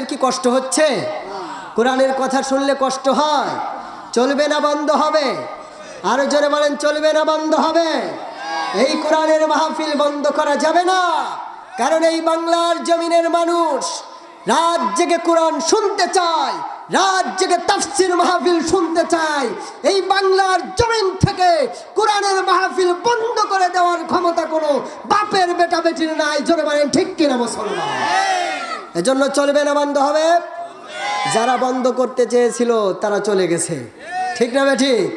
কি কষ্ট হচ্ছে? কোরআনের কথা শুনলে কষ্ট হয়? চলবে না বন্ধ হবে? আরো জোরে বলেন, চলবে না বন্ধ হবে? এই কোরআনের মাহফিল বন্ধ করা যাবে না, কারণ এই বাংলার জমিনের মানুষ রাত জেগে কোরআন শুনতে চায়, রাত জেগে তাফসীর মাহফিল শুনতে চায়। এই বাংলার জমিন থেকে কোরআনের মাহফিল বন্ধ করে দেওয়ার ক্ষমতা কোনো বাপের বেটা বেটির নাই। জোরে বলেন ঠিক কিনা মুসলমান? এজন্য চলবে না বন্ধ হবে। যারা বন্ধ করতে চেয়েছিল তারা চলে গেছে, ঠিক না বেঠিক?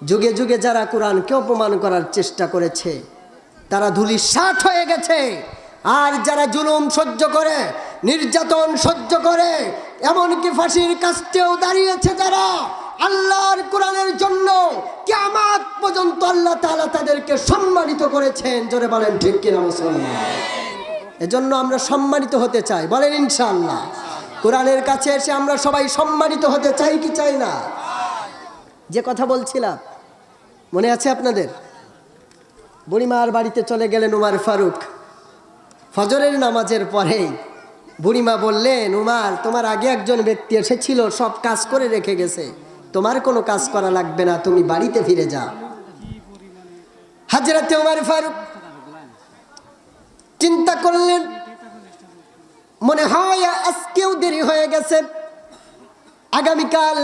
যুগে যুগে যারা কোরআনকে অপমান করার চেষ্টা করেছে তারা ধূলিসাৎ হয়ে গেছে। আর যারা জুলুম সহ্য করে, নির্যাতন সহ্য করে, এমনকি ফাঁসির কাছেও দাঁড়িয়েছে যারা আল্লাহর কোরআনের জন্য, কিয়ামত পর্যন্ত আল্লাহ তাআলা তাদেরকে সম্মানিত করেছেন। জোরে বলেন ঠিক কিনা মুসলমান? এজন্য আমরা সম্মানিত হতে চাই, বলেন ইনশাআল্লাহ। কোরআনের কাছে এসে আমরা সবাই সম্মানিত হতে চাই কি চাই না? যে কথা বলছিলাম মনে আছে আপনাদের? বুড়িমার বাড়িতে চলে গেলেন উমার ফারুক। ফজরের নামাজের পরেই বুড়িমা বললেন, উমার, তোমার আগে একজন ব্যক্তি এসেছিল, সব কাজ করে রেখে গেছে, তোমার কোনো কাজ করা লাগবে না, তুমি বাড়িতে ফিরে যাও। হযরত উমার ফারুক চিন্তা করলেন, মনে হয় আজকেও দেরি হয়ে গেছে, আগামীকাল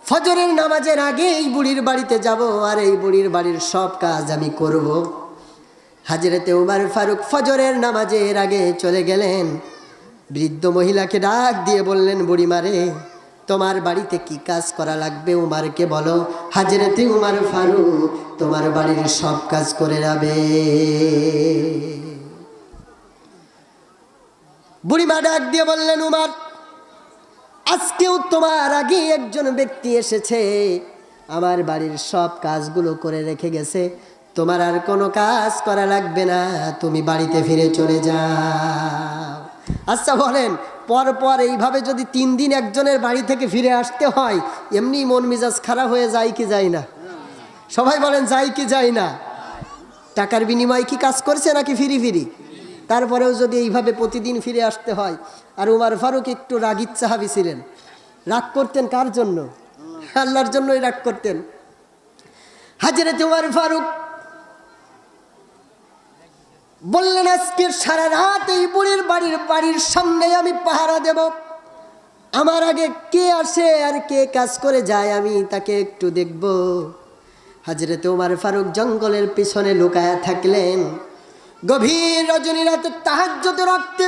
ফজরের নামাজের আগে এই বুড়ির বাড়িতে যাব, আর এই বুড়ির বাড়ির সব কাজ আমি করব। হযরত উমর ফারুক ফজরের নামাজের আগে চলে গেলেন। বৃদ্ধ মহিলাকে ডাক দিয়ে বললেন, বুড়িমারে, তোমার বাড়িতে কি কাজ করা লাগবে উমারকে বলো, হযরত উমর ফারুক তোমার বাড়ির সব কাজ করে যাবে। বুড়িমা ডাক দিয়ে বললেন, উমর, আজকেও তোমার আগে একজন ব্যক্তি এসেছে, আমার বাড়ির সব কাজগুলো করে রেখে গেছে, তোমার আর কোনো কাজ করা লাগবে না, তুমি বাড়িতে ফিরে চলে যাও। আচ্ছা বলেন, পর এইভাবে যদি 3 দিন একজনের বাড়ি থেকে ফিরে আসতে হয়, এমনি মন মেজাজ খারাপ হয়ে যায় কি যায় না? সবাই বলেন, যায় কি যায় না? টাকার বিনিময়ে কি কাজ করছে নাকি ফিরি ফিরি? তারপরেও যদি এইভাবে প্রতিদিন ফিরে আসতে হয়। আর উমর ফারুক একটু রাগী সাহাবী ছিলেন। রাগ করতেন কার জন্য? আল্লাহর জন্যই রাগ করতেন। হযরত উমর ফারুক বললেন, আজকে সারা রাত এই বুড়ির বাড়ির সামনে আমি পাহারা দেব, আমার আগে কে আসে আর কে কাজ করে যায় আমি তাকে একটু দেখব। হযরত উমর ফারুক জঙ্গলের পিছনে লুকায়া থাকলেন। গভীর রজনী রাতে তাহাজ্জুদের রক্তে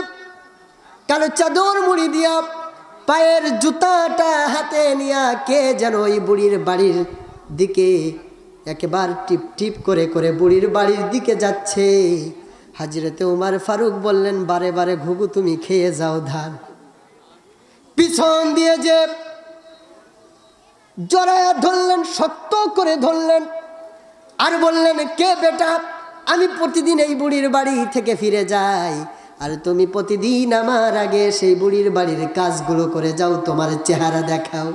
কালো চাদর মুড়ি দিয়া, পায়ের জুতাটা হাতে নিয়া কে যেন ওই বুড়ির বাড়ির দিকে একবার টিপ টিপ করে করে বুড়ির বাড়ির দিকে যাচ্ছে। হযরত উমর ফারুক বললেন, বারে বারে ঘুঘু তুমি খেয়ে যাও ধান। পিছন দিয়ে যে জড়ায়া ধরলেন, শক্ত করে ধরলেন, আর বললেন, কে বেটা, আমি প্রতিদিন এই বুড়ির বাড়ি থেকে ফিরে যাই, আর তুমি প্রতিদিন আমার আগে সেই বুড়ির বাড়ির কাজগুলো করে যাও, তোমার চেহারা দেখাও।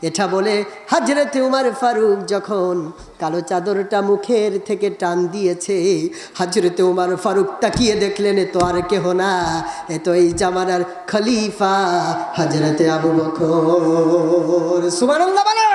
এটা বলে হযরত উমর ফারুক যখন কালো চাদরটা মুখের থেকে টান দিয়েছে, হযরত উমর ফারুক তাকিয়ে দেখলেন, এ তো আর কেহ না, এ তো এই জামানার খলিফা হযরত আবু বকর। সুবহানাল্লাহ বলেন।